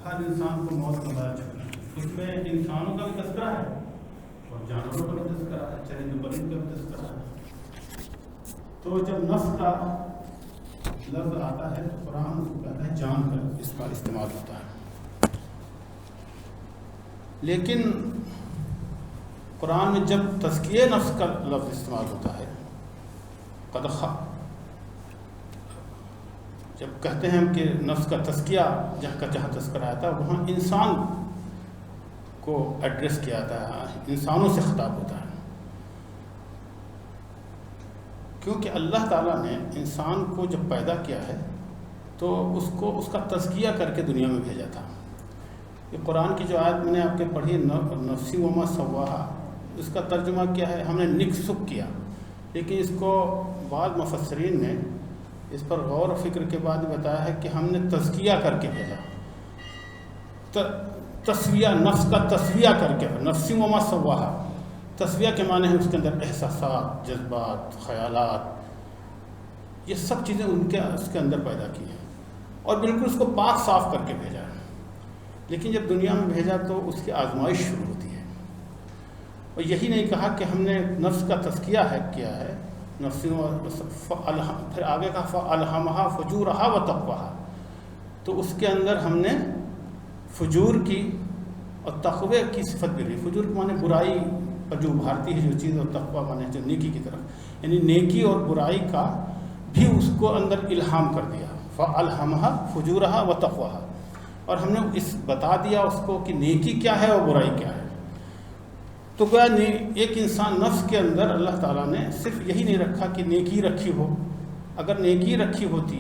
ہر انسان کو موت کا بارہ چکنا ہے. اس میں انسانوں کا بھی تذکرہ ہے اور جانوروں کا بھی تذکرہ ہے, چرند پرند کا بھی تذکرہ ہے. تو جب نفس کا لفظ آتا ہے تو قرآن اس کو کہتا ہے جان کر اس کا استعمال ہوتا ہے. لیکن قرآن میں جب تزکیہ نفس کا لفظ استعمال ہوتا ہے, جب کہتے ہیں کہ نفس کا تزکیہ جہاں تذکرہ آتا ہے وہاں انسان کو ایڈریس کیا جاتا ہے, انسانوں سے خطاب ہوتا ہے. کیونکہ اللہ تعالیٰ نے انسان کو جب پیدا کیا ہے تو اس کو اس کا تزکیہ کر کے دنیا میں بھیجا تھا. یہ قرآن کی جو آیت میں نے آپ کے پڑھی نفسی وما سواہا, اس کا ترجمہ کیا ہے, ہم نے نکسک کیا. لیکن اس کو بعض مفسرین نے اس پر غور و فکر کے بعد بتایا ہے کہ ہم نے تزکیہ کر کے بھیجا. تسویہ, نفس کا تسویہ کر کے, نفسی وما سواہا, تسویہ کے معنی ہے اس کے اندر احساسات, جذبات, خیالات, یہ سب چیزیں اس کے اندر پیدا کی ہیں اور بالکل اس کو پاک صاف کر کے بھیجا ہے. لیکن جب دنیا میں بھیجا تو اس کی آزمائش شروع ہوتی ہے. اور یہی نہیں کہا کہ ہم نے نفس کا تزکیہ کیا ہے, پھر آگے کا فَأَلْهَمَهَا فُجُورَهَا وَتَقْوَاهَا, تو اس کے اندر ہم نے فجور کی اور تقوی کی صفت بھی رہی. فجور کے معنی برائی پر جو ابھارتی ہے جو چیز, اور تقوی معنی جو نیکی کی طرف, یعنی نیکی اور برائی کا بھی اس کو اندر الہام کر دیا. فَأَلْهَمَهَا فُجُورَهَا وَتَقْوَاهَا, اور ہم نے اس بتا دیا اس کو کہ نیکی کیا ہے اور برائی کیا ہے. تو گویا ایک انسان نفس کے اندر اللہ تعالیٰ نے صرف یہی نہیں رکھا کہ نیکی رکھی ہو. اگر نیکی رکھی ہوتی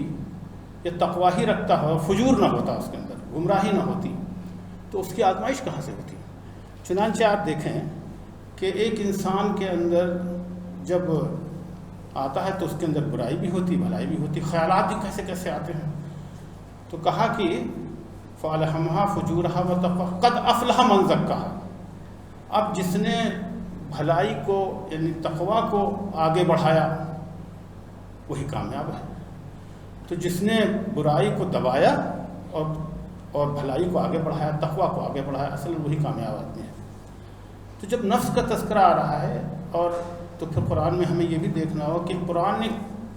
یا تقوی ہی رکھتا ہو, فجور نہ ہوتا اس کے اندر, گمراہی نہ ہوتی, تو اس کی آزمائش کہاں سے ہوتی. چنانچہ آپ دیکھیں کہ ایک انسان کے اندر جب آتا ہے تو اس کے اندر برائی بھی ہوتی, بھلائی بھی ہوتی, خیالات بھی کیسے کیسے آتے ہیں. تو کہا کہ فَأَلْهَمَهَا فُجُورَهَا وَتَقْوَاهَا قَدْ أَفْلَحَ مَنْ زَكَّاهَا. اب جس نے بھلائی کو یعنی تقوی کو آگے بڑھایا وہی کامیاب ہے. تو جس نے برائی کو دبایا اور بھلائی کو آگے بڑھایا, تقوی کو آگے بڑھایا, اصل وہی کامیاب آدمی ہے. تو جب نفس کا تذکرہ آ رہا ہے, اور تو پھر قرآن میں ہمیں یہ بھی دیکھنا ہو کہ قرآن نے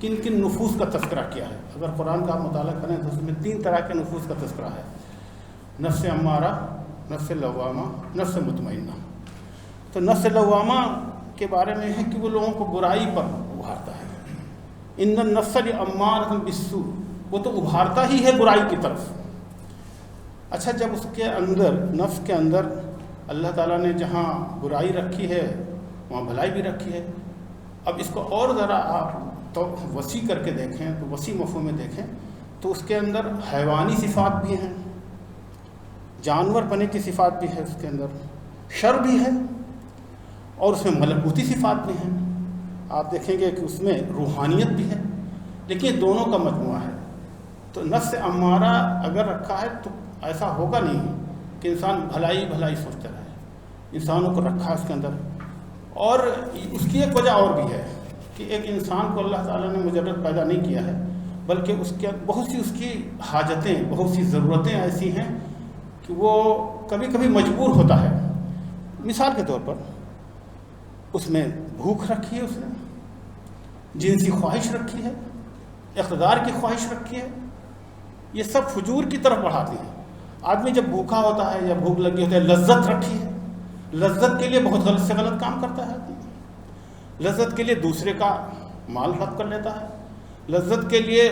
کن کن نفوس کا تذکرہ کیا ہے. اگر قرآن کا آپ مطالعہ کریں تو اس میں 3 طرح کے نفوس کا تذکرہ ہے: نفس امارہ, نفس لوامہ, نفس مطمئنہ. تو نفس لوامہ کے بارے میں ہے کہ وہ لوگوں کو برائی پر ابھارتا ہے. ان النفس لامارۃ بالسوء, وہ تو ابھارتا ہی ہے برائی کی طرف. اچھا, جب اس کے اندر نفس کے اندر اللہ تعالیٰ نے جہاں برائی رکھی ہے وہاں بھلائی بھی رکھی ہے. اب اس کو اور ذرا آپ تو وسیع کر کے دیکھیں, تو وسیع مفہوم میں دیکھیں تو اس کے اندر حیوانی صفات بھی ہیں, جانور پنے کی صفات بھی ہے, اس کے اندر شر بھی ہے, اور اس میں ملکوتی صفات بھی ہیں. آپ دیکھیں گے کہ اس میں روحانیت بھی ہے, لیکن یہ دونوں کا مجموعہ ہے. تو نفس امارہ اگر رکھا ہے تو ایسا ہوگا نہیں کہ انسان بھلائی بھلائی سوچتا رہے. انسانوں کو رکھا ہے اس کے اندر, اور اس کی ایک وجہ اور بھی ہے کہ ایک انسان کو اللہ تعالیٰ نے مجرد پیدا نہیں کیا ہے, بلکہ اس کے بہت سی اس کی حاجتیں, بہت سی ضرورتیں ایسی ہیں کہ وہ کبھی کبھی مجبور ہوتا ہے. مثال کے طور پر اس میں بھوک رکھی ہے, اس نے جنسی خواہش رکھی ہے, اقتدار کی خواہش رکھی ہے, یہ سب فجور کی طرف بڑھاتی ہیں. آدمی جب بھوکا ہوتا ہے یا بھوک لگی ہوتی ہے, لذت رکھی ہے, لذت کے لیے بہت غلط سے غلط کام کرتا ہے. لذت کے لیے دوسرے کا مال ہڑپ کر لیتا ہے, لذت کے لیے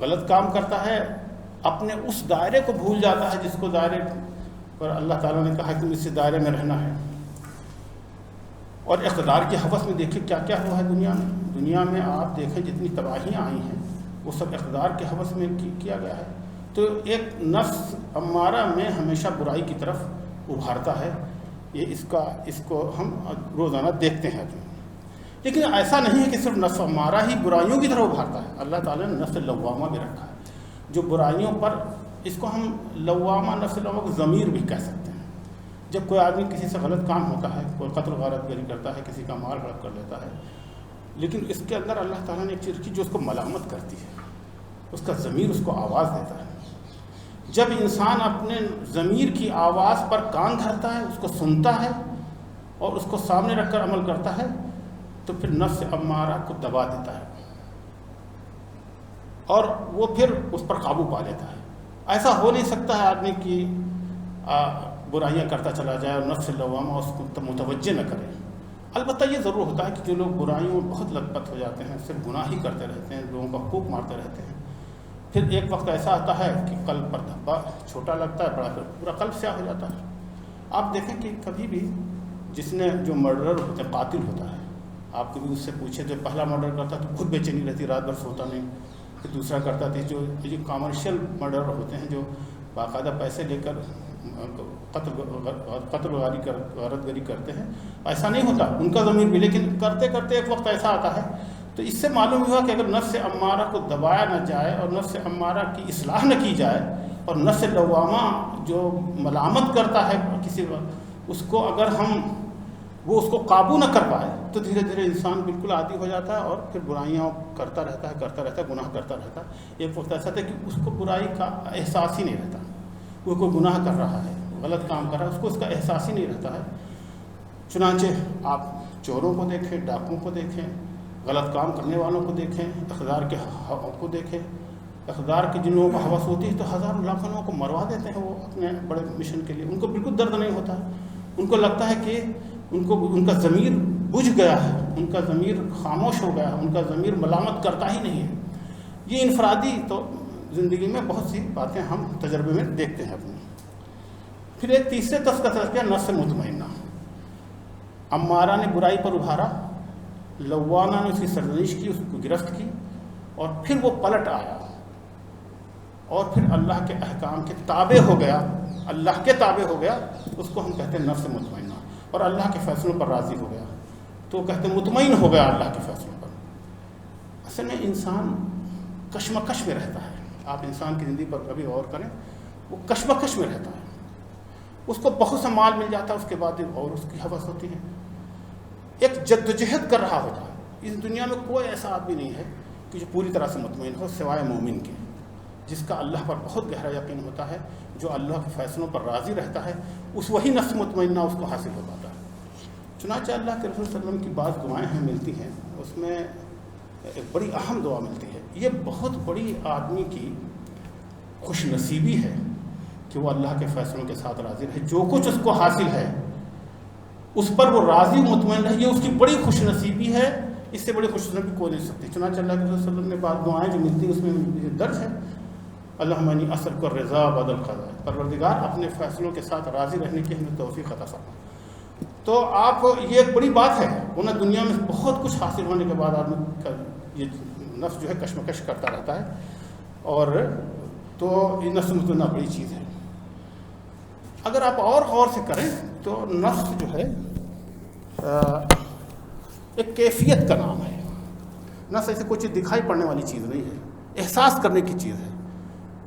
غلط کام کرتا ہے, اپنے اس دائرے کو بھول جاتا ہے جس کو دائرے پر اللہ تعالیٰ نے کہا کہ تم اس دائرے میں رہنا ہے. اور اقتدار کی حوث میں دیکھیں کیا کیا ہوا ہے دنیا میں. دنیا میں آپ دیکھیں جتنی تباہیاں آئی ہیں وہ سب اقتدار کے حوث میں کیا گیا ہے. تو ایک نفس امارہ میں ہمیشہ برائی کی طرف ابھارتا ہے. یہ اس کو ہم روزانہ دیکھتے ہیں. لیکن ایسا نہیں ہے کہ صرف نفس امارہ ہی برائیوں کی طرف ابھارتا ہے. اللہ تعالیٰ نے نفس لوامہ بھی رکھا ہے جو برائیوں پر, اس کو ہم لوامہ, نفس لوامہ کو ضمیر بھی کہہ سکتے ہیں. جب کوئی آدمی کسی سے غلط کام ہوتا ہے, کوئی قتل غارت گری کرتا ہے, کسی کا مال ہڑپ کر لیتا ہے, لیکن اس کے اندر اللہ تعالیٰ نے ایک چیز رکھی جو اس کو ملامت کرتی ہے, اس کا ضمیر اس کو آواز دیتا ہے. جب انسان اپنے ضمیر کی آواز پر کان دھرتا ہے، اس کو سنتا ہے اور اس کو سامنے رکھ کر عمل کرتا ہے، تو پھر نفس امارہ کو دبا دیتا ہے اور وہ پھر اس پر قابو پا لیتا ہے۔ ایسا ہو نہیں سکتا ہے آدمی کی برائیاں کرتا چلا جائے اور نفس لوامہ اس کو متوجہ نہ کرے۔ البتہ یہ ضرور ہوتا ہے کہ جو لوگ برائیوں میں بہت لت پت ہو جاتے ہیں، صرف گناہ ہی کرتے رہتے ہیں، لوگوں کا حقوق مارتے رہتے ہیں، پھر ایک وقت ایسا آتا ہے کہ قلب پر دھبا چھوٹا لگتا ہے، بڑا پھر پورا قلب سیاہ ہو جاتا ہے۔ آپ دیکھیں کہ کبھی بھی جس نے جو مرڈرر ہوتا ہے، قاتل ہوتا ہے، آپ کبھی اس سے پوچھیں تو پہلا مرڈر کرتا تو خود بے چینی رہتی، رات بھر سوتا نہیں، پھر دوسرا کرتا تھا۔ جو کامرشل مرڈر ہوتے ہیں، جو باقاعدہ پیسے لے کر قتل غارت گری کرتے ہیں، ایسا نہیں ہوتا ان کا ضمیر بھی، لیکن کرتے کرتے ایک وقت ایسا آتا ہے۔ تو اس سے معلوم ہوا کہ اگر نفس امارہ کو دبایا نہ جائے اور نفس امارہ کی اصلاح نہ کی جائے، اور نفس لوامہ جو ملامت کرتا ہے کسی وقت، اس کو اگر وہ اس کو قابو نہ کر پائے تو دھیرے دھیرے انسان بالکل عادی ہو جاتا ہے اور پھر برائیاں کرتا رہتا ہے، گناہ کرتا رہتا ہے۔ ایک وقت ایسا تھا کہ اس کو برائی کا احساس ہی نہیں رہتا، وہ کوئی گناہ کر رہا ہے، غلط کام کر رہا ہے، اس کا احساس ہی نہیں رہتا ہے۔ چنانچہ آپ چوروں کو دیکھیں، ڈاکوؤں کو دیکھیں، غلط کام کرنے والوں کو دیکھیں، اقتدار کے کو دیکھیں۔ اقتدار کے جن لوگوں کو ہوس ہوتی ہے تو ہزاروں لاکھوں لوگوں کو مروا دیتے ہیں وہ اپنے بڑے مشن کے لیے، ان کو بالکل درد نہیں ہوتا، ان کو لگتا ہے کہ ان کا ضمیر بجھ گیا ہے، ان کا ضمیر خاموش ہو گیا ہے، ان کا ضمیر ملامت کرتا ہی نہیں ہے۔ یہ انفرادی تو زندگی میں بہت سی باتیں ہم تجربے میں دیکھتے ہیں اپنے۔ پھر ایک تیسرے تذکرہ کیا، نفس مطمئنہ۔ امارہ نے برائی پر ابھارا، لوامہ نے اس کی سرزنش کی، اس کو گرفت کی، اور پھر وہ پلٹ آیا اور پھر اللہ کے احکام کے تابع ہو گیا، اللہ کے تابع ہو گیا، اس کو ہم کہتے ہیں نفس مطمئنہ، اور اللہ کے فیصلوں پر راضی ہو گیا، تو کہتے ہیں مطمئن ہو گیا اللہ کے فیصلوں پر۔ اصل میں انسان کشمکش میں رہتا ہے، آپ انسان کی زندگی پر کبھی غور کریں، وہ کشمکش میں رہتا ہے، اس کو بہت سا مال مل جاتا ہے، اس کے بعد اور اس کی ہوس ہوتی ہے، ایک جدوجہد کر رہا ہوتا ہے۔ اس دنیا میں کوئی ایسا آدمی نہیں ہے کہ جو پوری طرح سے مطمئن ہو سوائے مومن کے، جس کا اللہ پر بہت گہرا یقین ہوتا ہے، جو اللہ کے فیصلوں پر راضی رہتا ہے، وہی نفس مطمئنہ اس کو حاصل ہو پاتا ہے۔ چنانچہ اللہ کے رسول صلی اللہ علیہ وسلم کی بعض دعائیں ہیں ملتی ہیں، اس میں ایک بڑی اہم دعا ملتی ہے۔ یہ بہت بڑی آدمی کی خوش نصیبی ہے کہ وہ اللہ کے فیصلوں کے ساتھ راضی رہے، جو کچھ اس کو حاصل ہے اس پر وہ راضی مطمئن رہے، یہ اس کی بڑی خوش نصیبی ہے، اس سے بڑی خوش نصیبی کوئی نہیں سکتی۔ چنانچہ اللہ کے رسول صلی اللہ علیہ وسلم نے بعض دعائیں جو ملتی ہیں اس میں درج ہے، اللہم انی اسألک الرضا بعد القضاء، پروردگار اپنے فیصلوں کے ساتھ راضی رہنے کی ہمیں توفیق عطا فرما۔ تو آپ یہ ایک بڑی بات ہے، ورنہ دنیا میں بہت کچھ حاصل ہونے کے بعد آدمی کا یہ نفس جو ہے کشمکش کرتا رہتا ہے، اور تو یہ نفس مطمئنہ بڑی چیز ہے۔ اگر آپ اور غور سے کریں تو نفس جو ہے ایک کیفیت کا نام ہے۔ نفس ایسے کوئی چیز دکھائی پڑنے والی چیز نہیں ہے، احساس کرنے کی چیز ہے۔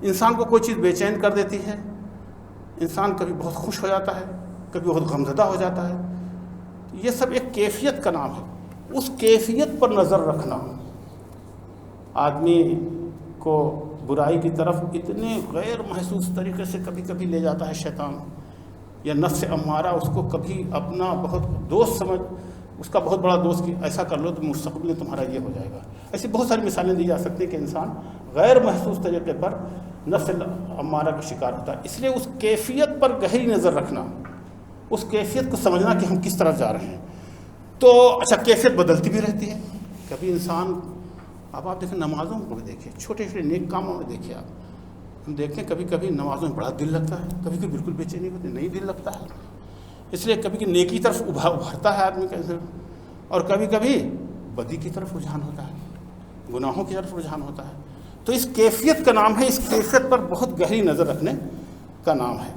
انسان کو کوئی چیز بے چین کر دیتی ہے، انسان کبھی بہت خوش ہو جاتا ہے، کبھی بہت غمزدہ ہو جاتا ہے، یہ سب ایک کیفیت کا نام ہے۔ اس کیفیت پر نظر رکھنا آدمی کو برائی کی طرف اتنے غیر محسوس طریقے سے کبھی کبھی لے جاتا ہے شیطان، یا نفس امارہ اس کو کبھی اپنا بہت دوست سمجھ، اس کا بہت بڑا دوست کہ ایسا کر لو تو مستقبل میں تمہارا یہ ہو جائے گا۔ ایسی بہت ساری مثالیں دی جا سکتی ہیں کہ انسان غیر محسوس طریقے پر نفس امارہ کا شکار ہوتا ہے۔ اس لیے اس کیفیت پر گہری نظر رکھنا، اس کیفیت کو سمجھنا کہ ہم کس طرف جا رہے ہیں۔ تو اچھا، کیفیت بدلتی بھی رہتی ہے، کبھی انسان اب آپ دیکھیں نمازوں کو بھی دیکھیں، چھوٹے چھوٹے نیک کاموں میں دیکھیں، آپ ہم دیکھتے ہیں کبھی کبھی نمازوں میں بڑا دل لگتا ہے، کبھی کبھی بالکل بے چینی ہوتی ہے، نہیں دل لگتا ہے، اس لیے کبھی کہ نیکی طرف ابھرتا ہے آدمی کا، اور کبھی کبھی بدی کی طرف رجحان ہوتا ہے، گناہوں کی طرف رجحان ہوتا ہے۔ تو اس کیفیت کا نام ہے، اس کیفیت پر بہت گہری نظر رکھنے کا نام ہے۔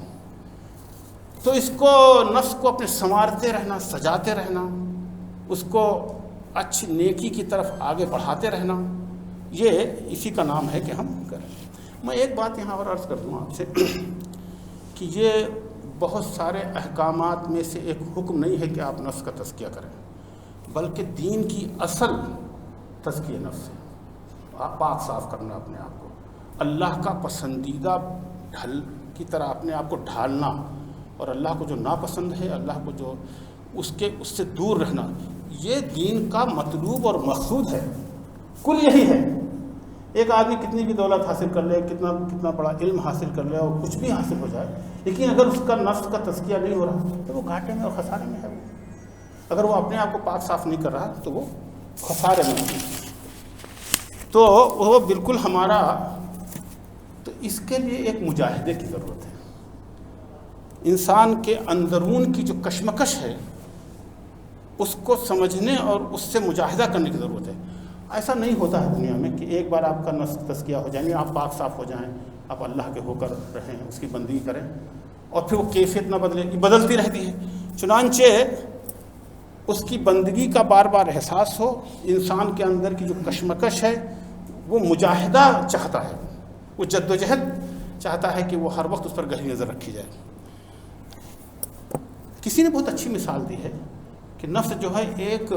تو اس کو نفس کو اپنے سنوارتے رہنا، سجاتے رہنا، اس کو اچھی نیکی کی طرف آگے بڑھاتے رہنا، یہ اسی کا نام ہے کہ ہم کریں۔ میں ایک بات یہاں اور عرض کر دوں آپ سے کہ یہ بہت سارے احکامات میں سے ایک حکم نہیں ہے کہ آپ نفس کا تزکیہ کریں، بلکہ دین کی اصل تزکیہ نفس ہے، آپ پاک صاف کرنا اپنے آپ کو، اللہ کا پسندیدہ ڈھل کی طرح اپنے آپ کو ڈھالنا اور اللہ کو جو ناپسند ہے، اللہ کو جو اس سے دور رہنا، یہ دین کا مطلوب اور مقصود ہے، کل یہی ہے۔ ایک آدمی کتنی بھی دولت حاصل کر لے، کتنا بڑا علم حاصل کر لے اور کچھ بھی حاصل ہو جائے، لیکن اگر اس کا نفس کا تزکیہ نہیں ہو رہا تو وہ گھاٹے میں اور خسارے میں ہے۔ اگر وہ اپنے آپ کو پاک صاف نہیں کر رہا تو وہ خسارے میں ہے۔ تو وہ بالکل ہمارا، تو اس کے لیے ایک مجاہدے کی ضرورت ہے۔ انسان کے اندرون کی جو کشمکش ہے اس کو سمجھنے اور اس سے مجاہدہ کرنے کی ضرورت ہے۔ ایسا نہیں ہوتا ہے دنیا میں کہ ایک بار آپ کا نفس تزکیہ ہو جائے، آپ پاک صاف ہو جائیں، آپ اللہ کے ہو کر رہیں، اس کی بندگی کریں اور پھر وہ کیفیت نہ بدلے، یہ بدلتی رہتی ہے۔ چنانچہ اس کی بندگی کا بار بار احساس ہو، انسان کے اندر کی جو کشمکش ہے وہ مجاہدہ چاہتا ہے، وہ جد و جہد چاہتا ہے کہ وہ ہر وقت اس پر گہری نظر رکھی جائے۔ کسی نے بہت اچھی مثال دی ہے کہ نفس جو ہے ایک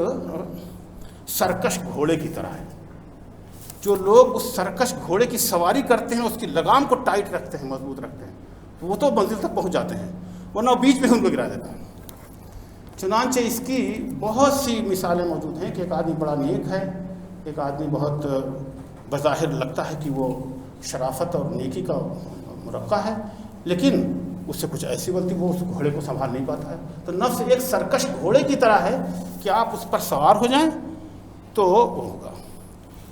سرکش گھوڑے کی طرح ہے۔ جو لوگ اس سرکش گھوڑے کی سواری کرتے ہیں، اس کی لگام کو ٹائٹ رکھتے ہیں، مضبوط رکھتے ہیں، وہ تو منزل تک پہنچ جاتے ہیں، ورنہ بیچ میں ان کو گرا دیتا ہے۔ چنانچہ اس کی بہت سی مثالیں موجود ہیں کہ ایک آدمی بڑا نیک ہے، ایک آدمی بہت بظاہر لگتا ہے کہ وہ شرافت اور نیکی کا مرقع ہے، لیکن اس سے کچھ ایسی غلطی وہ اس گھوڑے کو سنبھال نہیں پاتا ہے۔ تو نفس ایک سرکش گھوڑے کی طرح ہے کہ آپ اس پر سوار ہو جائیں تو وہ ہوگا۔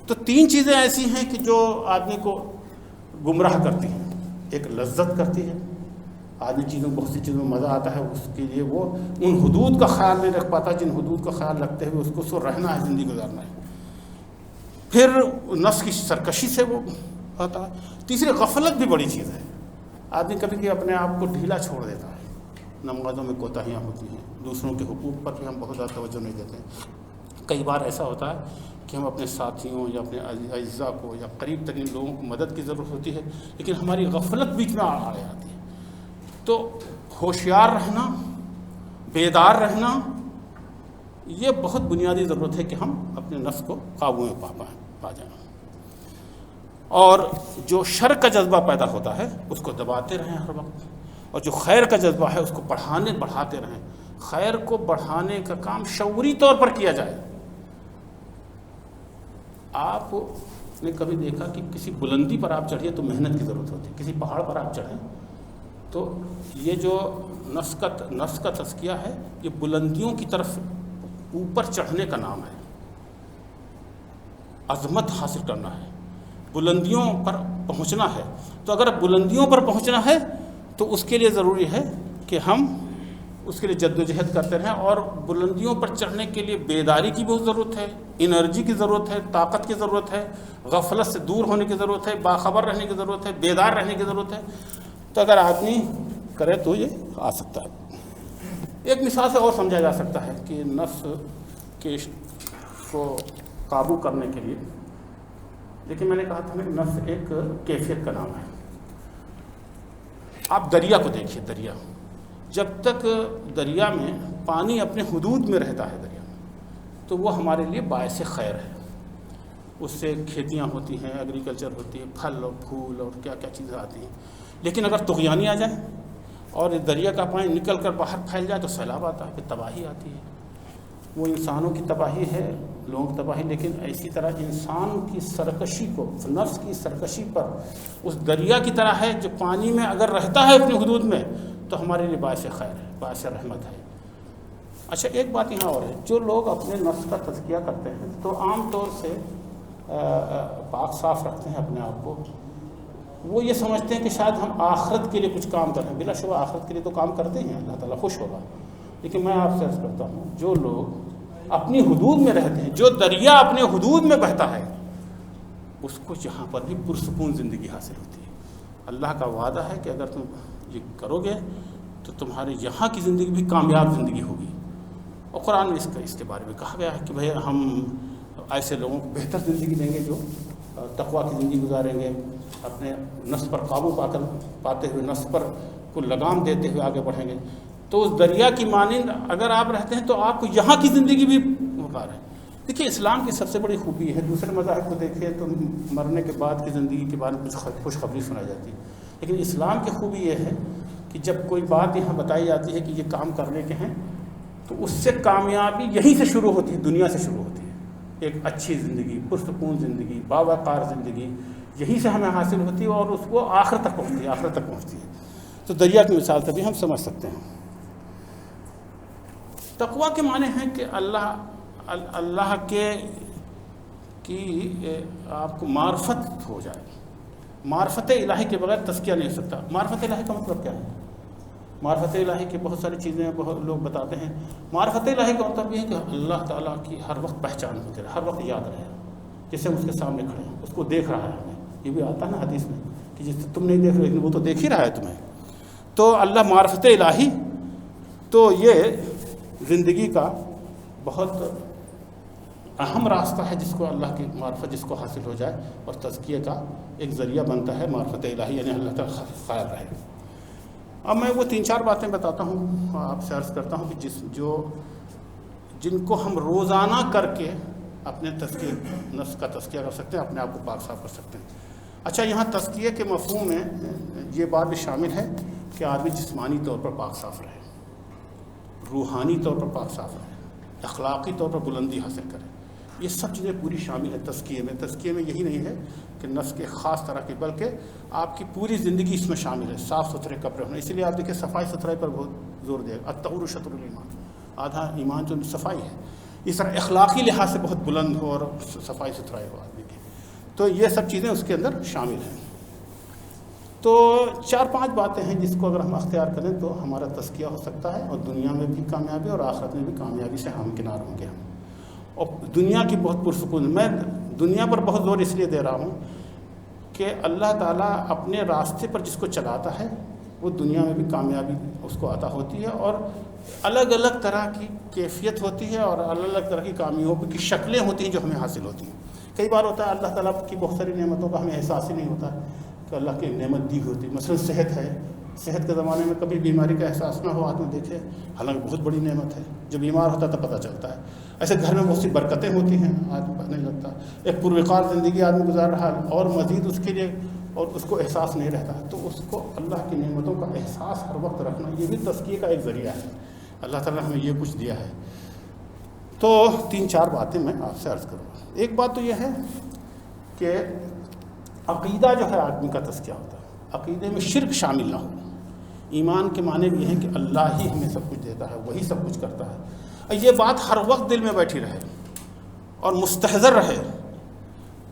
تو تین چیزیں ایسی ہیں کہ جو آدمی کو گمراہ کرتی ہیں۔ ایک لذت کرتی ہے، آدمی بہت سی چیزوں میں مزہ آتا ہے، اس کے لیے وہ ان حدود کا خیال نہیں رکھ پاتا جن حدود کا خیال رکھتے ہوئے اس کو سو رہنا ہے، زندگی گزارنا ہے۔ پھر نفس کی سرکشی سے وہ ہوتا ہے۔ تیسری غفلت بھی بڑی چیز ہے، آدمی کبھی اپنے آپ کو ڈھیلا چھوڑ دیتا ہے، نمازوں میں کوتاہیاں ہوتی ہیں، دوسروں کے حقوق پر بھی ہم بہت زیادہ توجہ نہیں دیتے ہیں۔ کئی بار ایسا ہوتا ہے کہ ہم اپنے ساتھیوں یا اپنے اعزاء کو یا قریب ترین لوگوں کو مدد کی ضرورت ہوتی ہے، لیکن ہماری غفلت بیچ میں آ جاتی ہے۔ تو ہوشیار رہنا، بیدار رہنا، یہ بہت بنیادی ضرورت ہے کہ ہم اپنے نفس کو قابو میں پا جائیں، اور جو شر کا جذبہ پیدا ہوتا ہے اس کو دباتے رہیں ہر وقت، اور جو خیر کا جذبہ ہے اس کو بڑھاتے رہیں۔ خیر کو بڑھانے کا کام شعوری طور پر کیا جائے۔ آپ نے کبھی دیکھا کہ کسی بلندی پر آپ چڑھیے تو محنت کی ضرورت ہوتی ہے، کسی پہاڑ پر آپ چڑھیں تو یہ جو نفس کا تزکیہ ہے یہ بلندیوں کی طرف اوپر چڑھنے کا نام ہے، عظمت حاصل کرنا ہے، بلندیوں پر پہنچنا ہے۔ تو اگر بلندیوں پر پہنچنا ہے تو اس کے لیے ضروری ہے کہ ہم اس کے لیے جد و جہد کرتے رہیں، اور بلندیوں پر چڑھنے کے لیے بیداری کی بہت ضرورت ہے، انرجی کی ضرورت ہے، طاقت کی ضرورت ہے، غفلت سے دور ہونے کی ضرورت ہے، باخبر رہنے کی ضرورت ہے، بیدار رہنے کی ضرورت ہے۔ تو اگر آدمی کرے تو یہ آ سکتا ہے۔ ایک مثال سے اور سمجھا جا سکتا ہے کہ نفس کو قابو کرنے کے لیے، لیکن میں نے کہا تھا کہ نفس ایک کیفیت کا نام ہے۔ آپ دریا کو دیکھیے، دریا جب تک دریا میں پانی اپنے حدود میں رہتا ہے دریا میں، تو وہ ہمارے لیے باعث خیر ہے، اس سے کھیتیاں ہوتی ہیں، ایگریکلچر ہوتی ہے، پھل اور پھول اور کیا کیا چیزیں آتی ہیں۔ لیکن اگر طغیانی آ جائے اور دریا کا پانی نکل کر باہر پھیل جائے تو سیلاب آتا ہے، پھر تباہی آتی ہے۔ وہ انسانوں کی تباہی ہے، لوگوں کی تباہی، لیکن اسی طرح انسان کی سرکشی کو، نفس کی سرکشی پر اس دریا کی طرح ہے جو پانی میں اگر رہتا ہے اپنی حدود میں تو ہمارے لیے باعث خیر ہے، باعث رحمت ہے۔ اچھا ایک بات یہاں اور ہے، جو لوگ اپنے نفس کا تزکیہ کرتے ہیں تو عام طور سے پاک صاف رکھتے ہیں اپنے آپ کو، وہ یہ سمجھتے ہیں کہ شاید ہم آخرت کے لیے کچھ کام کر رہے ہیں۔ بلا شبہ آخرت کے لیے تو کام کرتے ہیں، اللہ تعالیٰ خوش ہوگا، لیکن میں آپ سے عرض کرتا ہوں جو لوگ اپنی حدود میں رہتے ہیں، جو دریا اپنے حدود میں بہتا ہے، اس کو یہاں پر بھی پرسکون زندگی حاصل ہوتی ہے۔ اللہ کا وعدہ ہے کہ اگر تم یہ کرو گے تو تمہاری یہاں کی زندگی بھی کامیاب زندگی ہوگی، اور قرآن میں اس کے بارے میں کہا گیا ہے کہ بھئی ہم ایسے لوگوں کو بہتر زندگی دیں گے جو تقویٰ کی زندگی گزاریں گے، اپنے نفس پر قابو پاتے ہوئے، نفس پر کو لگام دیتے ہوئے آگے بڑھیں گے۔ تو اس دریا کی مانند اگر آپ رہتے ہیں تو آپ کو یہاں کی زندگی بھی مقرر ہے۔ دیکھیے اسلام کی سب سے بڑی خوبی ہے، دوسرے مذاہب کو دیکھیے تو مرنے کے بعد کی زندگی کے بارے میں کچھ خوشخبری سنائی جاتی ہے، لیکن اسلام کی خوبی یہ ہے کہ جب کوئی بات یہاں بتائی جاتی ہے کہ یہ کام کرنے کے ہیں تو اس سے کامیابی یہیں سے شروع ہوتی ہے، دنیا سے شروع ہوتی ہے۔ ایک اچھی زندگی، پرسکون زندگی، باوقار زندگی یہیں سے ہمیں حاصل ہوتی ہے اور اس کو آخرت تک پہنچتی ہے، آخرت تک پہنچتی ہے۔ تو دریا کی مثال سے بھی ہم سمجھ سکتے ہیں۔ تقویٰ کے معنی ہیں کہ اللہ کی آپ کو معرفت ہو جائے۔ معرفت الہی کے بغیر تزکیہ نہیں ہو سکتا۔ معرفت الہی کا مطلب کیا ہے؟ معرفت الہی کی بہت ساری چیزیں بہت لوگ بتاتے ہیں۔ معرفت الہی کا مطلب یہ ہے کہ اللہ تعالیٰ کی ہر وقت پہچان ہوتی رہے، ہر وقت یاد رہے، جیسے اس کے سامنے کھڑے ہیں، اس کو دیکھ رہا ہے ہمیں۔ یہ بھی آتا ہے نا حدیث میں کہ جس تم نہیں دیکھ رہے لیکن وہ تو دیکھ ہی رہا ہے تمہیں۔ تو اللہ معرفت الہی، تو یہ زندگی کا بہت اہم راستہ ہے جس کو اللہ کی معرفت جس کو حاصل ہو جائے، اور تزکیہ کا ایک ذریعہ بنتا ہے معرفت الہی، یعنی اللہ تعالیٰ خیر رہے۔ اب میں وہ 3-4 باتیں بتاتا ہوں، آپ سے عرض کرتا ہوں کہ جن کو ہم روزانہ کر کے اپنے تزکیہ نفس کا تزکیہ کر سکتے ہیں، اپنے آپ کو پاک صاف کر سکتے ہیں۔ اچھا، یہاں تزکیہ کے مفہوم میں یہ بات بھی شامل ہے کہ آدمی جسمانی طور پر پاک صاف رہے، روحانی طور پر پاک صاف رہے، اخلاقی طور پر بلندی حاصل کرے۔ یہ سب چیزیں پوری شامل ہیں تزکیے میں۔ تزکیے میں یہی نہیں ہے کہ نفس کے خاص طرح کی، بلکہ آپ کی پوری زندگی اس میں شامل ہے۔ صاف ستھرے کپڑے ہونے، اسی لیے آپ دیکھیں صفائی ستھرائی پر بہت زور دے گا۔ الطہور شطر الایمان، آدھا ایمان جو صفائی ہے۔ اس طرح اخلاقی لحاظ سے بہت بلند ہو اور صفائی ستھرائی ہو آدمی کی، تو یہ سب چیزیں اس کے اندر شامل ہیں۔ تو 4-5 باتیں ہیں جس کو اگر ہم اختیار کریں تو ہمارا تزکیہ ہو سکتا ہے، اور دنیا میں بھی کامیابی اور آخرت میں بھی کامیابی سے ہمکنار ہوں گے ہم۔ اور دنیا کی بہت پرسکون، میں دنیا پر بہت زور اس لیے دے رہا ہوں کہ اللہ تعالیٰ اپنے راستے پر جس کو چلاتا ہے وہ دنیا میں بھی کامیابی اس کو عطا ہوتی ہے، اور الگ الگ طرح کی کیفیت ہوتی ہے، اور الگ الگ طرح کی کامیابی کی شکلیں ہوتی ہیں جو ہمیں حاصل ہوتی ہیں۔ کئی بار ہوتا ہے اللہ تعالیٰ کی بہت ساری نعمتوں کا ہمیں احساس ہی نہیں ہوتا کہ اللہ کی نعمت دی ہوتی ہے۔ مثلا صحت ہے، صحت کے زمانے میں کبھی بیماری کا احساس نہ ہو آدمی دیکھے، حالانکہ بہت بڑی نعمت ہے، جب بیمار ہوتا ہے تو پتہ چلتا ہے۔ ایسے گھر میں بہت سی برکتیں ہوتی ہیں، آدمی پتہ نہیں لگتا۔ ایک پروقار زندگی آدمی گزار رہا ہے اور مزید اس کے لیے اور اس کو احساس نہیں رہتا، تو اس کو اللہ کی نعمتوں کا احساس ہر وقت رکھنا، یہ بھی تزکیے کا ایک ذریعہ ہے۔ اللہ تعالیٰ نے ہمیں یہ کچھ دیا ہے۔ تو 3-4 باتیں میں آپ سے عرض کروں گا۔ ایک بات تو یہ ہے کہ عقیدہ جو ہے آدمی کا تزکیہ ہوتا ہے، عقیدے میں شرک شامل نہ ہو۔ ایمان کے معنی بھی ہیں کہ اللہ ہی ہمیں سب کچھ دیتا ہے، وہی سب کچھ کرتا ہے۔ یہ بات ہر وقت دل میں بیٹھی رہے اور مستحضر رہے۔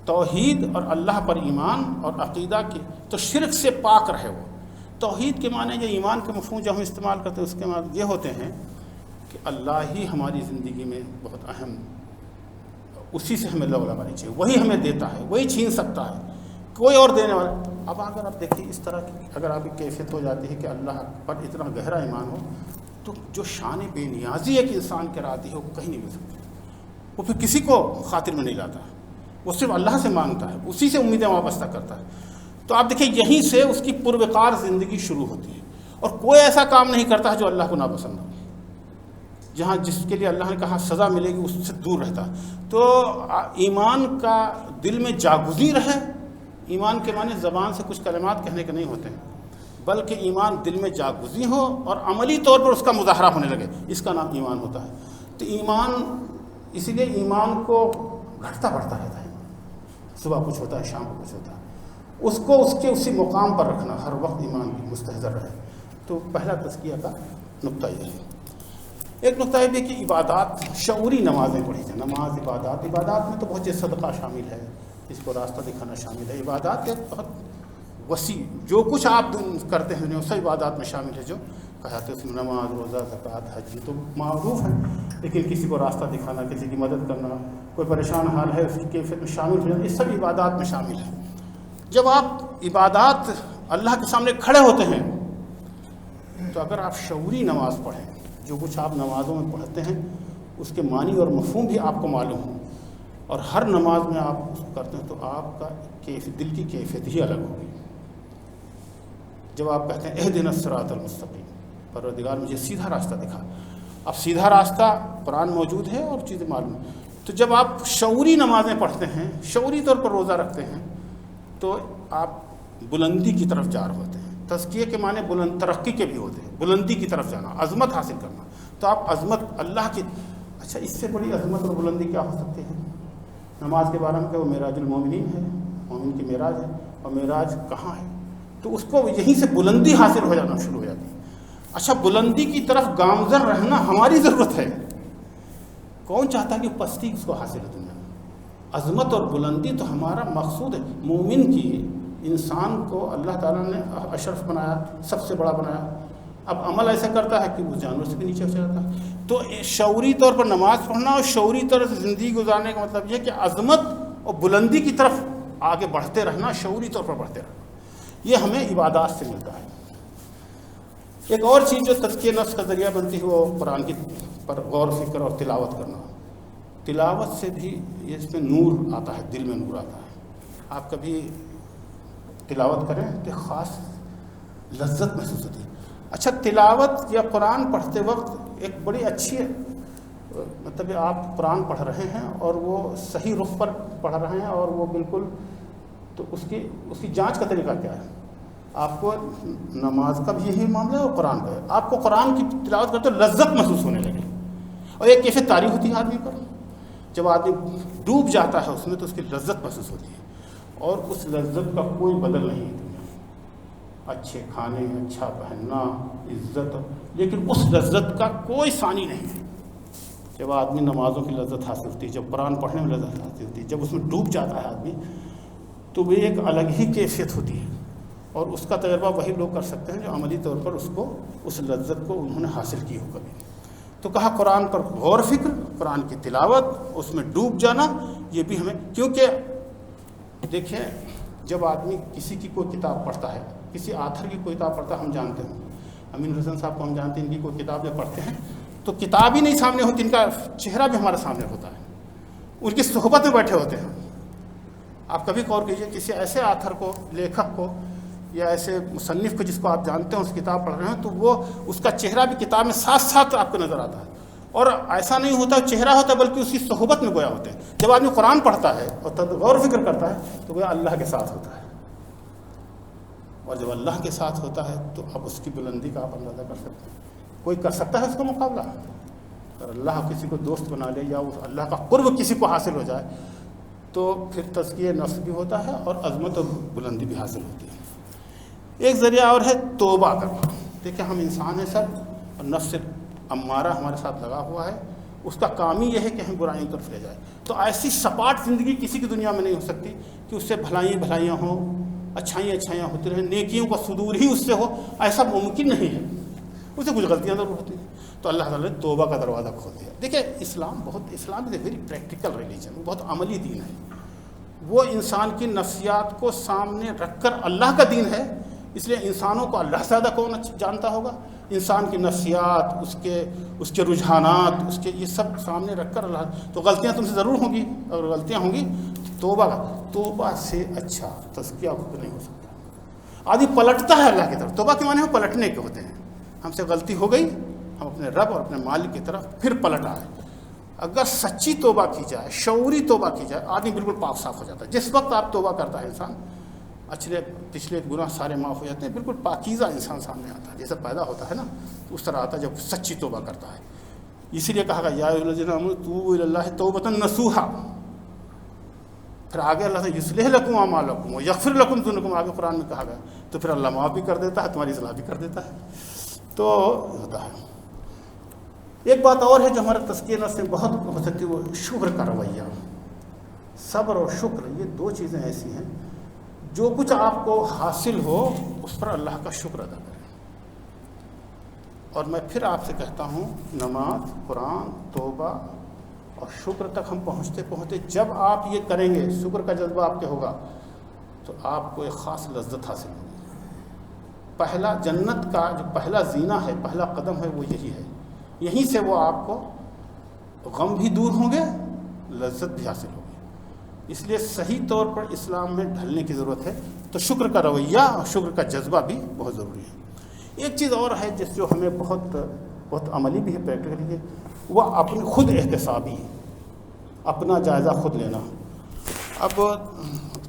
توحید اور اللہ پر ایمان اور عقیدہ کی، تو شرک سے پاک رہے وہ۔ توحید کے معنی یہ ایمان کے مفہوم جو ہم استعمال کرتے ہیں اس کے معنی یہ ہوتے ہیں کہ اللہ ہی ہماری زندگی میں بہت اہم، اسی سے ہمیں لو لگانی چاہیے، وہی ہمیں دیتا ہے، وہی چھین سکتا ہے، کوئی اور دینے والا۔ اب اگر آپ دیکھیے اس طرح کی اگر آپ کی کیفیت ہو جاتی ہے کہ اللہ پر اتنا گہرا ایمان ہو، تو جو شان بے نیازی ایک انسان کے راتی ہے وہ کہیں نہیں مل سکتی۔ وہ پھر کسی کو خاطر میں نہیں لاتا، وہ صرف اللہ سے مانگتا ہے، اسی سے امیدیں وابستہ کرتا ہے۔ تو آپ دیکھیں یہیں سے اس کی پروقار زندگی شروع ہوتی ہے، اور کوئی ایسا کام نہیں کرتا ہے جو اللہ کو ناپسند ہو۔ جہاں جس کے لیے اللہ نے کہا سزا ملے گی اس سے دور رہتا ہے۔ تو ایمان کا دل میں جاگزی رہے۔ ایمان کے معنی زبان سے کچھ کلمات کہنے کے نہیں ہوتے ہیں، بلکہ ایمان دل میں جاگزی ہو اور عملی طور پر اس کا مظاہرہ ہونے لگے، اس کا نام ایمان ہوتا ہے۔ تو ایمان، اسی لیے ایمان کو گھٹتا بڑھتا رہتا ہے، صبح کچھ ہوتا ہے، شام کو کچھ ہوتا ہے، اس کو اس کے اسی مقام پر رکھنا، ہر وقت ایمان کی مستحضر رہے۔ تو پہلا تزکیہ کا نقطہ یہ ہے۔ ایک نقطہ یہ بھی کہ عبادات، شعوری نمازیں پڑھی جائیں۔ نماز عبادات میں تو بہت سے صدقہ شامل ہے، اس کو راستہ دکھانا شامل ہے۔ عبادات ایک بہت وسیع، جو کچھ آپ کرتے ہیں وہ سب عبادات میں شامل ہے، جو کہتے ہیں اس میں نماز، روزہ، زکوٰۃ، حج، یہ تو معروف ہے، لیکن کسی کو راستہ دکھانا، کسی کی مدد کرنا، کوئی پریشان حال ہے اس کی کیفیت میں شامل ہو جانا، یہ سب عبادات میں شامل ہے۔ جب آپ عبادات اللہ کے سامنے کھڑے ہوتے ہیں تو اگر آپ شعوری نماز پڑھیں، جو کچھ آپ نمازوں میں پڑھتے ہیں اس کے معنی اور مفہوم بھی آپ کو معلوم ہوں، اور ہر نماز میں آپ اس کو کرتے ہیں، تو آپ کا دل کی کیفیت ہی الگ ہوگی۔ جب آپ کہتے ہیں اہدنا الصراط المستقیم، پروردگار مجھے سیدھا راستہ دکھا، اب سیدھا راستہ قرآن موجود ہے اور چیزیں معلوم ہیں۔ تو جب آپ شعوری نمازیں پڑھتے ہیں، شعوری طور پر روزہ رکھتے ہیں، تو آپ بلندی کی طرف جا رہے ہوتے ہیں، تزکیے کے معنی بلند ترقی کے بھی ہوتے ہیں، بلندی کی طرف جانا، عظمت حاصل کرنا. تو آپ عظمت اللہ کی، اچھا اس سے بڑی عظمت اور بلندی کیا ہو سکتی ہے؟ نماز کے بارے میں کہ وہ معراج المومنین ہے، مومن کی معراج ہے، اور معراج کہاں ہے؟ تو اس کو یہیں سے بلندی حاصل ہو جانا شروع ہو جاتی ہے. اچھا بلندی کی طرف گامزن رہنا ہماری ضرورت ہے. کون چاہتا ہے کہ پستی اس کو حاصل ہو دنیا میں؟ عظمت اور بلندی تو ہمارا مقصود ہے. مومن کی، انسان کو اللہ تعالیٰ نے اشرف بنایا، سب سے بڑا بنایا. اب عمل ایسا کرتا ہے کہ وہ جانور سے بھی نیچے ہو جاتا ہے. تو شعوری طور پر نماز پڑھنا اور شعوری طور سے زندگی گزارنے کا مطلب یہ ہے کہ عظمت اور بلندی کی طرف آگے بڑھتے رہنا، شعوری طور پر بڑھتے رہنا. یہ ہمیں عبادات سے ملتا ہے. ایک اور چیز جو تزکیہ نفس کا ذریعہ بنتی ہے وہ قرآن کی پر غور و فکر اور تلاوت کرنا. تلاوت سے بھی اس میں نور آتا ہے، دل میں نور آتا ہے. آپ کبھی تلاوت کریں تو خاص لذت محسوس ہوتی ہے. اچھا تلاوت یا قرآن پڑھتے وقت ایک بڑی اچھی مطلب آپ قرآن پڑھ رہے ہیں اور وہ صحیح رخ پر پڑھ رہے ہیں اور وہ بالکل، تو اس کی جانچ کا طریقہ کیا ہے؟ آپ کو نماز کا بھی یہی معاملہ ہے اور قرآن کا ہے. آپ کو قرآن کی تلاوت کرتے لذت محسوس ہونے لگے، اور ایک کیفیت طاری ہوتی ہے آدمی پر. جب آدمی ڈوب جاتا ہے اس میں تو اس کی لذت محسوس ہوتی ہے، اور اس لذت کا کوئی بدل نہیں ہے. اچھے کھانے، اچھا پہننا، عزت، لیکن اس لذت کا کوئی ثانی نہیں ہے. جب آدمی نمازوں کی لذت حاصل ہوتی ہے، جب قرآن پڑھنے میں لذت حاصل ہوتی ہے، جب اس میں ڈوب جاتا ہے آدمی، تو وہ ایک الگ ہی کیفیت ہوتی ہے. اور اس کا تجربہ وہی لوگ کر سکتے ہیں جو عملی طور پر اس لذت کو انہوں نے حاصل کی ہو کبھی. تو کہا قرآن پر غور فکر، قرآن کی تلاوت، اس میں ڈوب جانا. یہ بھی ہمیں، کیونکہ دیکھیں جب آدمی کسی کی کوئی کتاب پڑھتا ہے، کسی آتھر کی کوئی کتاب پڑھتا ہے، ہم جانتے ہیں امین حسن صاحب کو ہم جانتے ہیں، ان کی کوئی کتاب جب پڑھتے ہیں تو کتاب ہی نہیں سامنے ہوتی، ان کا چہرہ بھی ہمارے سامنے ہوتا ہے، ان کی صحبت میں بیٹھے ہوتے ہیں. آپ کبھی غور کیجیے کسی ایسے آتھر کو، لیکھک کو، یا ایسے مصنف کو جس کو آپ جانتے ہیں، اس کتاب پڑھ رہے ہیں، تو وہ اس کا چہرہ بھی کتاب میں ساتھ ساتھ آپ کو نظر آتا ہے. اور ایسا نہیں ہوتا چہرہ ہوتا ہے، بلکہ اس کی صحبت میں گویا ہوتے ہیں. جب آدمی قرآن پڑھتا ہے اور غور و فکر کرتا ہے تو گویا اللہ کے ساتھ ہوتا ہے. اور جب اللہ کے ساتھ ہوتا ہے تو اب اس کی بلندی کا آپ اندازہ کر سکتے ہیں. کوئی کر سکتا ہے اس کا مقابلہ؟ اگر اللہ کسی کو دوست بنا لے یا اس اللہ کا قرب کسی کو حاصل ہو جائے تو پھر تزکیہ نفس بھی ہوتا ہے اور عظمت اور بلندی بھی حاصل ہوتی ہے. ایک ذریعہ اور ہے توبہ کرنا. دیکھیں ہم انسان ہیں سب، اور نفس امارہ ہمارے ساتھ لگا ہوا ہے. اس کا کام ہی یہ ہے کہ ہم برائیوں کی طرف لے جائے. تو ایسی سپاٹ زندگی کسی کی دنیا میں نہیں ہو سکتی کہ اس سے بھلائیاں ہوں، اچھائیاں ہوتی رہیں، نیکیوں کا صدور ہی اس سے ہو. ایسا ممکن نہیں ہے، اسے کچھ غلطیاں ضرور ہوتی ہیں. تو اللہ تعالیٰ نے توبہ کا دروازہ کھول دیا. دیکھیں اسلام از اے ویری پریکٹیکل ریلیجن، بہت عملی دین ہے. وہ انسان کی نفسیات کو سامنے رکھ کر اللہ کا دین ہے. اس لیے انسانوں کو اللہ سے زیادہ کون جانتا ہوگا؟ انسان کی نفسیات، اس کے رجحانات، یہ سب سامنے رکھ کر اللہ. تو غلطیاں تم سے ضرور ہوں گی، اور غلطیاں ہوں گی. توبہ سے اچھا تزکیہ نہیں ہو سکتا. آدمی پلٹتا ہے اللہ کی طرف. توبہ کے معنی وہ پلٹنے کے ہوتے ہیں. ہم سے غلطی ہو گئی، ہم اپنے رب اور اپنے مالک کی طرف پھر پلٹ آئے. اگر سچی توبہ کی جائے، شعوری توبہ کی جائے، آدمی بالکل پاک صاف ہو جاتا ہے. جس وقت آپ توبہ کرتا ہے انسان، پچھلے گناہ سارے معاف ہو جاتے ہیں، بالکل پاکیزہ انسان سامنے آتا ہے. جیسے پیدا ہوتا ہے نا، اس طرح آتا ہے جب سچی توبہ کرتا ہے. اسی لیے کہا گیا یا ایھا الذین آمنوا توبوا الی اللہ توبۃ نصوحا. پھر آگے اللہ سے یصلح لکم اعمالکم ویغفر لکم ذنوبکم، آگے قرآن میں کہا گیا. تو پھر اللہ معاف بھی کر دیتا ہے، تمہاری اصلاح بھی کر دیتا ہے. تو ہوتا ہے. ایک بات اور ہے جو ہمارے تزکیہ نفس سے بہت ہو سکتی ہے، وہ شکر کا رویہ. صبر اور شکر، یہ دو چیزیں ایسی ہیں جو کچھ آپ کو حاصل ہو اس پر اللہ کا شکر ادا کریں. اور میں پھر آپ سے کہتا ہوں، نماز، قرآن، توبہ اور شکر تک ہم پہنچتے جب آپ یہ کریں گے، شکر کا جذبہ آپ کے ہوگا، تو آپ کو ایک خاص لذت حاصل ہوگی. پہلا جنت کا جو پہلا زینہ ہے، پہلا قدم ہے، وہ یہی ہے. یہیں سے وہ آپ کو غم بھی دور ہوں گے، لذت بھی حاصل ہوگی. اس لیے صحیح طور پر اسلام میں ڈھلنے کی ضرورت ہے. تو شکر کا رویہ اور شکر کا جذبہ بھی بہت ضروری ہے. ایک چیز اور ہے جو ہمیں بہت عملی بھی ہے، پریکٹیکلی ہے، وہ اپنی خود احتسابی، اپنا جائزہ خود لینا. اب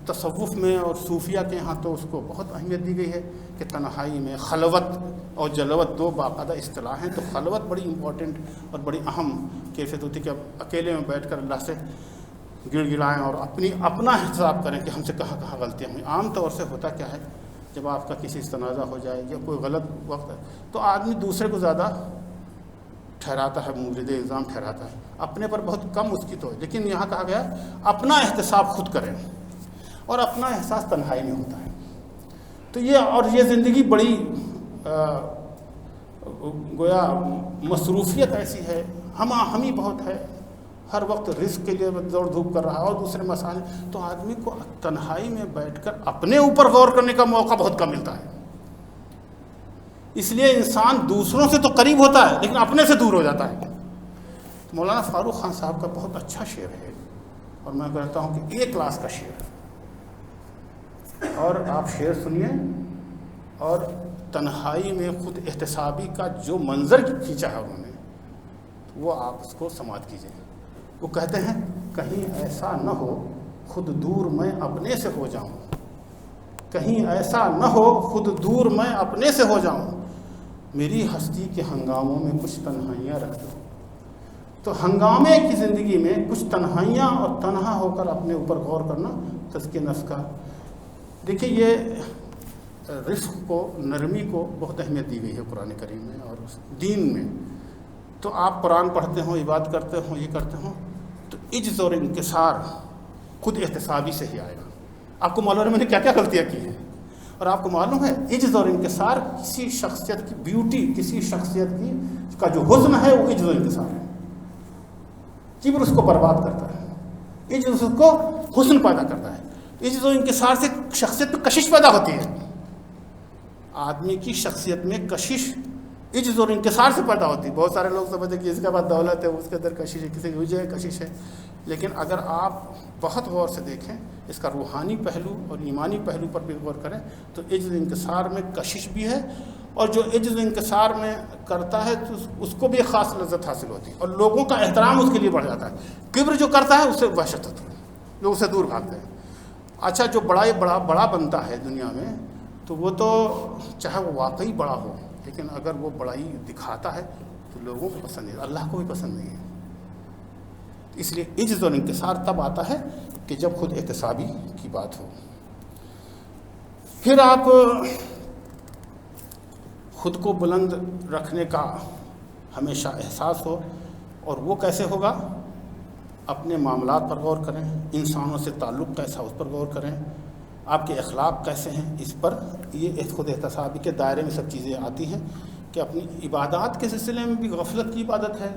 تصوف میں اور صوفیہ کے ہاں تو اس کو بہت اہمیت دی گئی ہے کہ تنہائی میں خلوت اور جلوت دو باقاعدہ اصطلاح ہیں. تو خلوت بڑی امپورٹنٹ اور بڑی اہم کیفیت ہوتی ہے کہ اب اکیلے میں بیٹھ کر اللہ سے گڑ گڑائیں اور اپنا حساب کریں کہ ہم سے کہاں کہاں غلطیاں ہوئیں. عام طور سے ہوتا کیا ہے، جب آپ کا کسی سے تنازع ہو جائے یا کوئی غلط وقت ہے تو آدمی دوسرے کو زیادہ ٹھہراتا ہے، مورد الزام ٹھہراتا ہے، اپنے پر بہت کم اس کی تو. لیکن یہاں کہا گیا اپنا احتساب خود کریں، اور اپنا احساس تنہائی میں ہوتا ہے. تو یہ زندگی بڑی گویا مصروفیت ایسی ہے، ہمی بہت ہے، ہر وقت رزق کے لیے دوڑ دھوپ کر رہا ہے اور دوسرے مسائل. تو آدمی کو تنہائی میں بیٹھ کر اپنے اوپر غور کرنے کا موقع بہت کم ملتا ہے. اس لیے انسان دوسروں سے تو قریب ہوتا ہے لیکن اپنے سے دور ہو جاتا ہے. مولانا فاروق خان صاحب کا بہت اچھا شعر ہے، اور میں کہتا ہوں کہ ایک کلاس کا شعر ہے، اور آپ شعر سنیے اور تنہائی میں خود احتسابی کا جو منظر کھینچا ہے انہوں نے وہ آپ اس کو سماعت کیجیے. وہ کہتے ہیں کہیں ایسا نہ ہو خود دور میں اپنے سے ہو جاؤں، کہیں ایسا نہ ہو خود دور میں اپنے سے ہو جاؤں، میری ہستی کے ہنگاموں میں کچھ تنہائیاں رکھ دو. تو ہنگامے کی زندگی میں کچھ تنہائیاں اور تنہا ہو کر اپنے اوپر غور کرنا تزکیہ نفس کا. دیکھیے یہ رفق کو، نرمی کو بہت اہمیت دی گئی ہے قرآن کریم میں اور دین میں. تو آپ قرآن پڑھتے ہوں، عبادت کرتے ہوں، یہ کرتے ہوں تو عجز اور انکسار خود احتسابی سے ہی آئے گا. آپ کو معلوم ہے میں نے کیا کیا غلطیاں کی ہیں، اور آپ کو معلوم ہے عجز اور انکسار کسی شخصیت کی بیوٹی، کسی شخصیت کی کا جو حسن ہے وہ عجز و انکسار ہے. کبر اس کو برباد کرتا ہے، عجز اس کو حسن پیدا کرتا ہے. عجز و انکسار سے شخصیت میں کشش پیدا ہوتی ہے. آدمی کی شخصیت میں کشش عجز اور انکسار سے پیدا ہوتی ہے. بہت سارے لوگ سمجھتے ہیں کہ اس کے بعد دولت ہے، اس کے اندر کشش ہے، کسی کی وجہ کشش ہے. لیکن اگر آپ بہت غور سے دیکھیں، اس کا روحانی پہلو اور ایمانی پہلو پر بھی غور کریں تو عجز انکسار میں کشش بھی ہے، اور جو عجز انکسار میں کرتا ہے تو اس کو بھی ایک خاص لذت حاصل ہوتی ہے اور لوگوں کا احترام اس کے لیے بڑھ جاتا ہے. کبر جو کرتا ہے اس سے وحشت ہوتی ہے، لوگ اسے دور بھاگتے ہیں. اچھا جو بڑا بنتا ہے دنیا میں تو وہ تو چاہے وہ واقعی بڑا ہو، لیکن اگر وہ بڑائی دکھاتا ہے تو لوگوں کو پسند نہیں، اللہ کو بھی پسند نہیں ہے. اس لیے عجز اور انکسار تب آتا ہے کہ جب خود احتسابی کی بات ہو. پھر آپ خود کو بلند رکھنے کا ہمیشہ احساس ہو، اور وہ کیسے ہوگا؟ اپنے معاملات پر غور کریں، انسانوں سے تعلق کیسا اس پر غور کریں، آپ کے اخلاق کیسے ہیں اس پر. یہ خود احتسابی کے دائرے میں سب چیزیں آتی ہیں کہ اپنی عبادات کے سلسلے میں بھی غفلت کی عبادت ہے.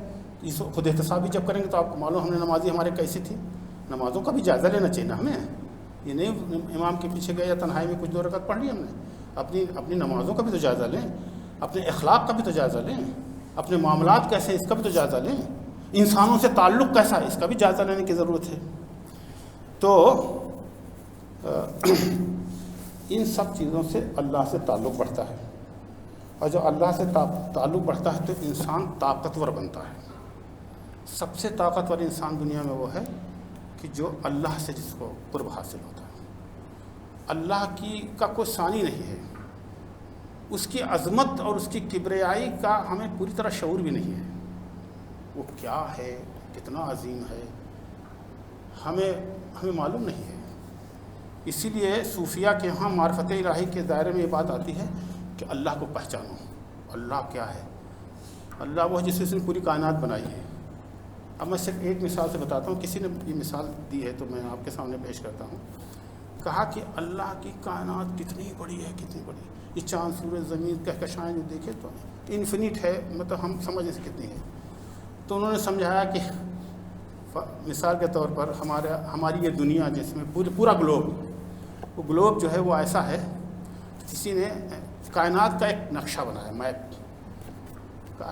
اس خود احتسابی جب کریں گے تو آپ کو معلوم ہم نے نمازی ہمارے کیسی تھی، نمازوں کا بھی جائزہ لینا چاہیے نا ہمیں. یہ نہیں امام کے پیچھے گئے یا تنہائی میں کچھ 2 رکعت پڑھ لی ہم نے. اپنی نمازوں کا بھی تو جائزہ لیں، اپنے اخلاق کا بھی تو جائزہ لیں، اپنے معاملات کیسے اس کا بھی تو جائزہ لیں، انسانوں سے تعلق کیسا ہے اس کا بھی جائزہ لینے کی ضرورت ہے. تو ان سب چیزوں سے اللہ سے تعلق بڑھتا ہے، اور جو اللہ سے تعلق بڑھتا ہے تو انسان طاقتور بنتا ہے. سب سے طاقتور انسان دنیا میں وہ ہے کہ جو اللہ سے جس کو قرب حاصل ہوتا ہے. اللہ کا کوئی ثانی نہیں ہے، اس کی عظمت اور اس کی کبریائی کا ہمیں پوری طرح شعور بھی نہیں ہے. وہ کیا ہے، کتنا عظیم ہے، ہمیں معلوم نہیں ہے. اسی لیے صوفیہ کے ہاں معرفت الہی کے دائرے میں یہ بات آتی ہے کہ اللہ کو پہچانو. اللہ کیا ہے؟ اللہ وہ جس نے پوری کائنات بنائی ہے. اب میں صرف ایک مثال سے بتاتا ہوں، کسی نے یہ مثال دی ہے تو میں آپ کے سامنے پیش کرتا ہوں. کہا کہ اللہ کی کائنات کتنی بڑی ہے، کتنی بڑی. یہ چاند، سورج، زمین، کہکشائیں جو دیکھے تو انفینٹ ہے، مطلب ہم سمجھ نہیں کتنی ہے. تو انہوں نے سمجھایا کہ مثال کے طور پر ہماری یہ دنیا جس میں پورا گلوب، وہ گلوب جو ہے وہ ایسا ہے، کسی نے کائنات کا ایک نقشہ بنایا، میپ.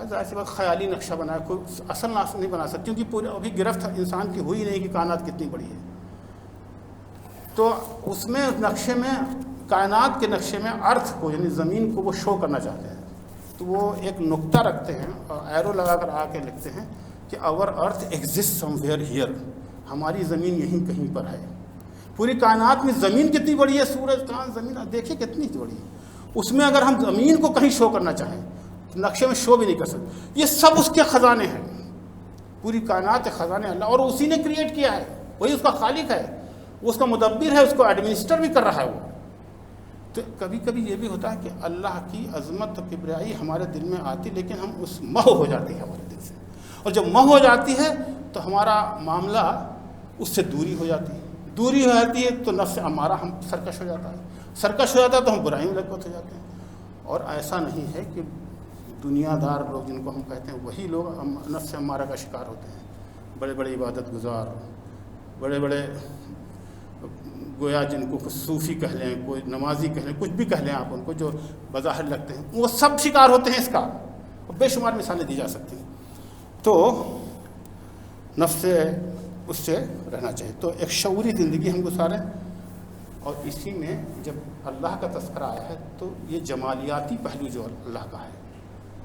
ظاہر سی بات خیالی نقشہ بنایا، کوئی اصل نقشہ نہیں بنا سکتی کیونکہ پورے ابھی گرفت انسان کی ہوئی نہیں کہ کائنات کتنی بڑی ہے. تو اس میں نقشے میں، کائنات کے نقشے میں ارتھ کو یعنی زمین کو وہ شو کرنا چاہتے ہیں. تو وہ ایک نقطہ رکھتے ہیں اور ایرو لگا کر آ کے لکھتے ہیں کہ آور ارتھ ایگزسٹ سم ویئر ہیئر، ہماری زمین یہیں کہیں پر ہے. پوری کائنات میں زمین کتنی بڑی ہے، سورج چاند زمین دیکھیے کتنی بڑی ہے، اس میں اگر ہم زمین کو کہیں شو کرنا چاہیں تو نقشے میں شو بھی نہیں کر سکتے. یہ سب اس کے خزانے ہیں، پوری کائنات خزانے اللہ، اور اسی نے کریٹ کیا ہے، وہی اس کا خالق ہے، وہ اس کا مدبر ہے، اس کو ایڈمنسٹر بھی کر رہا ہے وہ. تو کبھی کبھی یہ بھی ہوتا ہے کہ اللہ کی عظمت و کبریائی ہمارے دل میں آتی، لیکن ہم اس محو ہو جاتی ہے ہمارے دل سے، اور جب محو ہو جاتی ہے تو ہمارا معاملہ اس سے دوری ہو جاتی ہے. دوری ہو جاتی ہے تو نفس ہمارا ہم سرکش ہو جاتا ہے، سرکش ہو جاتا ہے تو ہم برائیوں میں لگت ہو جاتے ہیں. اور ایسا نہیں ہے کہ دنیا دار لوگ جن کو ہم کہتے ہیں وہی لوگ نفس ہمارا کا شکار ہوتے ہیں. بڑے بڑے عبادت گزار، بڑے بڑے گویا جن کو کچھ صوفی کہہ لیں، کوئی نمازی کہہ لیں، کچھ بھی کہہ لیں آپ ان کو، جو بظاہر لگتے ہیں، وہ سب شکار ہوتے ہیں اس کا. بے شمار مثالیں دی جا سکتی ہیں. تو نفس اس سے رہنا چاہیے. تو ایک شعوری زندگی ہم گزاریں، اور اسی میں جب اللہ کا تذکرہ آیا ہے تو یہ جمالیاتی پہلو جو اللہ کا ہے،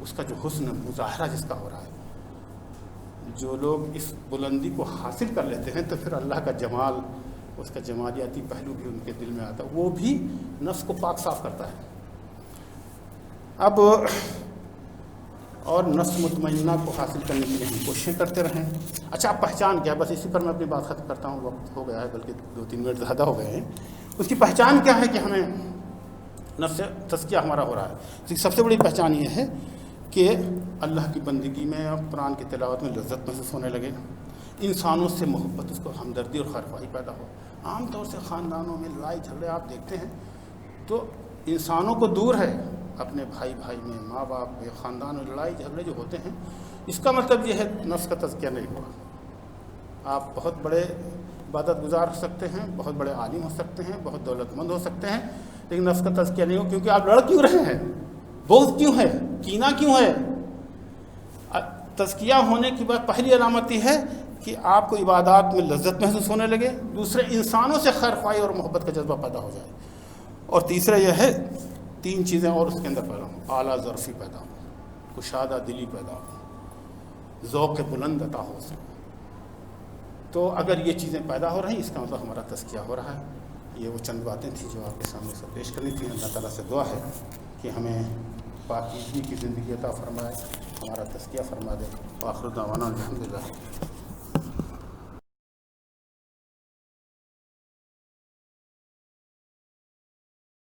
اس کا جو حسن مظاہرہ جس کا ہو رہا ہے، جو لوگ اس بلندی کو حاصل کر لیتے ہیں تو پھر اللہ کا جمال، اس کا جمالیاتی پہلو بھی ان کے دل میں آتا ہے، وہ بھی نفس کو پاک صاف کرتا ہے. اب اور نفس مطمئنہ کو حاصل کرنے کے لیے ہم کوششیں کرتے رہیں. اچھا، آپ پہچان کیا، بس اسی پر میں اپنی بات ختم کرتا ہوں، وقت ہو گیا ہے، بلکہ 2-3 منٹ زیادہ ہو گئے ہیں. اس کی پہچان کیا ہے کہ ہمیں نفس تزکیہ ہمارا ہو رہا ہے؟ سب سے بڑی پہچان یہ ہے کہ اللہ کی بندگی میں اور قرآن کی تلاوت میں لذت محسوس ہونے لگے، انسانوں سے محبت، اس کو ہمدردی اور خیرخواہی پیدا ہو. عام طور سے خاندانوں میں لڑائی جھگڑے آپ دیکھتے ہیں تو انسانوں کو دور ہے، اپنے بھائی میں، ماں باپ میں، خاندان میں لڑائی جھگڑے جو ہوتے ہیں، اس کا مطلب یہ ہے نفس کا تزکیہ نہیں ہوا. آپ بہت بڑے عبادت گزار ہو سکتے ہیں، بہت بڑے عالم ہو سکتے ہیں، بہت دولت مند ہو سکتے ہیں، لیکن نفس کا تزکیہ نہیں ہو، کیونکہ آپ لڑ کیوں رہے ہیں، بغض کیوں ہے، کینہ کیوں ہے. تزکیہ ہونے کی بات پہلی علامت یہ ہے کہ آپ کو عبادات میں لذت محسوس ہونے لگے، دوسرے انسانوں سے خیرخواہی اور محبت کا جذبہ پیدا ہو جائے، اور تیسرا یہ ہے 3 چیزیں اور اس کے اندر پیدا ہوں: اعلیٰ ظرفی پیدا ہو، کشادہ دلی پیدا ہو، ذوق بلند عطا ہو سکے. تو اگر یہ چیزیں پیدا ہو رہی ہیں، اس کا مطلب ہمارا تزکیہ ہو رہا ہے. یہ وہ چند باتیں تھیں جو آپ کے سامنے سے پیش کرنی تھیں. اللہ تعالیٰ سے دعا ہے کہ ہمیں پاکیزگی کی زندگی عطا فرمائے، ہمارا تزکیہ فرما دے. وآخر دعوانا الحمدللہ.